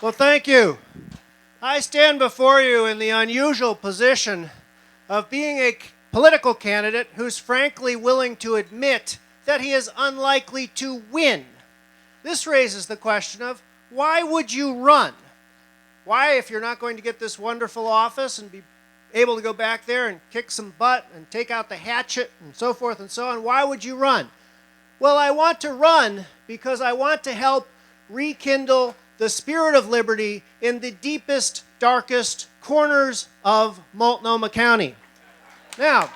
Well, thank you. I stand before you in the unusual position of being a political candidate who's frankly willing to admit that he is unlikely to win. This raises the question of why would you run? Why, if you're not going to get this wonderful office and be able to go back there and kick some butt and take out the hatchet and so forth and so on, why would you run? Well, I want to run because I want to help rekindle the spirit of liberty in the deepest, darkest corners of Multnomah County. Now,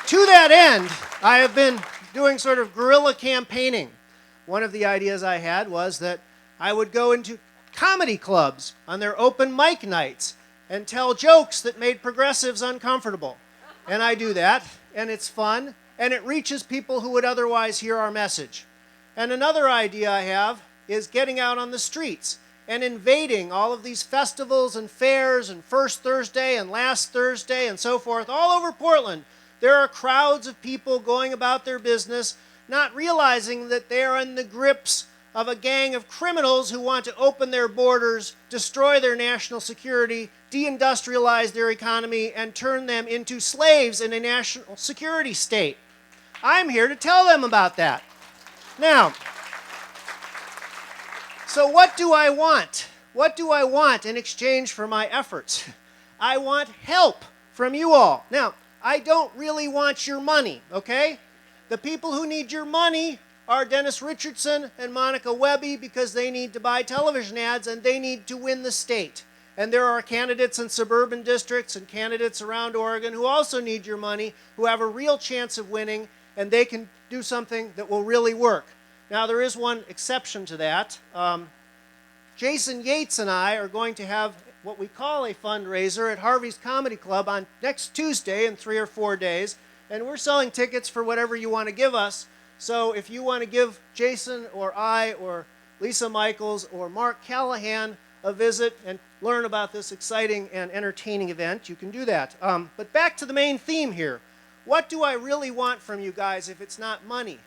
to that end, I have been doing sort of guerrilla campaigning. One of the ideas I had was that I would go into comedy clubs on their open mic nights and tell jokes that made progressives uncomfortable. And I do that, and it's fun, and it reaches people who would otherwise hear our message. And another idea I have is getting out on the streets and invading all of these festivals and fairs and First Thursday and Last Thursday and so forth all over Portland. There are crowds of people going about their business, not realizing that they are in the grips of a gang of criminals who want to open their borders, destroy their national security, deindustrialize their economy, and turn them into slaves in a national security state. I'm here to tell them about that. Now, so what do I want? What do I want in exchange for my efforts? I want help from you all. Now, I don't really want your money, okay? The people who need your money are Dennis Richardson and Monica Webby because they need to buy television ads and they need to win the state. And there are candidates in suburban districts and candidates around Oregon who also need your money, who have a real chance of winning, and they can do something that will really work. Now, there is one exception to that. Jason Yates and I are going to have what we call a fundraiser at Harvey's Comedy Club on next Tuesday in 3 or 4 days, and we're selling tickets for whatever you want to give us. So if you want to give Jason or I or Lisa Michaels or Mark Callahan a visit and learn about this exciting and entertaining event, you can do that. But back to the main theme here. What do I really want from you guys if it's not money?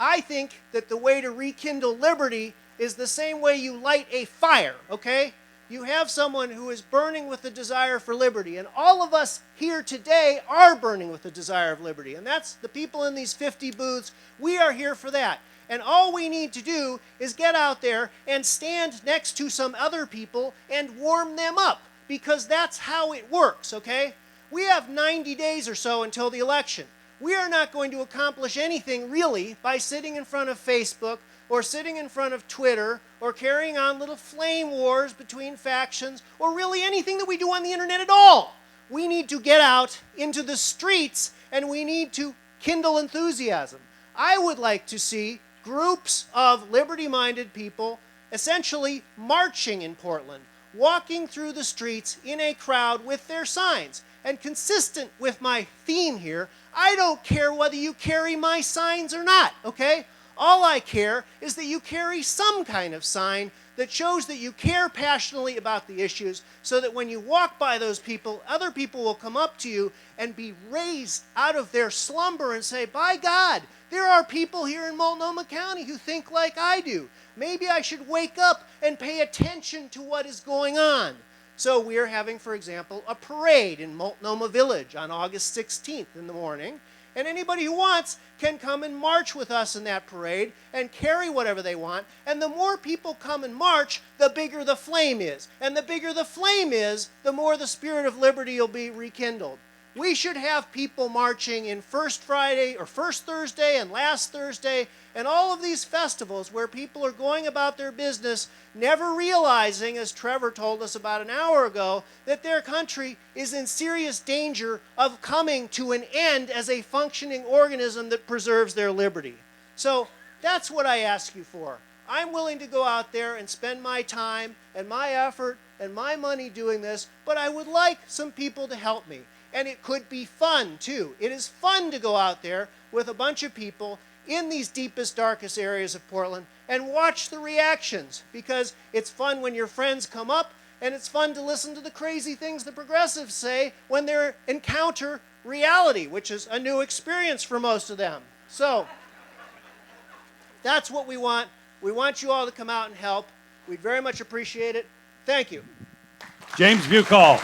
I think that the way to rekindle liberty is the same way you light a fire, okay? You have someone who is burning with the desire for liberty, and all of us here today are burning with the desire of liberty, and that's the people in these 50 booths. We are here for that, and all we need to do is get out there and stand next to some other people and warm them up, because that's how it works, okay? We have 90 days or so until the election. We are not going to accomplish anything really by sitting in front of Facebook or sitting in front of Twitter or carrying on little flame wars between factions or really anything that we do on the internet at all. We need to get out into the streets and we need to kindle enthusiasm. I would like to see groups of liberty-minded people essentially marching in Portland, walking through the streets in a crowd with their signs. And consistent with my theme here, I don't care whether you carry my signs or not, okay? All I care is that you carry some kind of sign that shows that you care passionately about the issues so that when you walk by those people, other people will come up to you and be raised out of their slumber and say, by God, there are people here in Multnomah County who think like I do. Maybe I should wake up and pay attention to what is going on. So we are having, for example, a parade in Multnomah Village on August 16th in the morning. And anybody who wants can come and march with us in that parade and carry whatever they want. And the more people come and march, the bigger the flame is. And the bigger the flame is, the more the spirit of liberty will be rekindled. We should have people marching in First Friday or First Thursday and Last Thursday and all of these festivals where people are going about their business never realizing, as Trevor told us about an hour ago, that their country is in serious danger of coming to an end as a functioning organism that preserves their liberty. So that's what I ask you for. I'm willing to go out there and spend my time and my effort and my money doing this, but I would like some people to help me. And it could be fun, too. It is fun to go out there with a bunch of people in these deepest, darkest areas of Portland and watch the reactions, because it's fun when your friends come up, and it's fun to listen to the crazy things the progressives say when they encounter reality, which is a new experience for most of them. So that's what we want. We want you all to come out and help. we'd very much appreciate it. Thank you. James Buchal.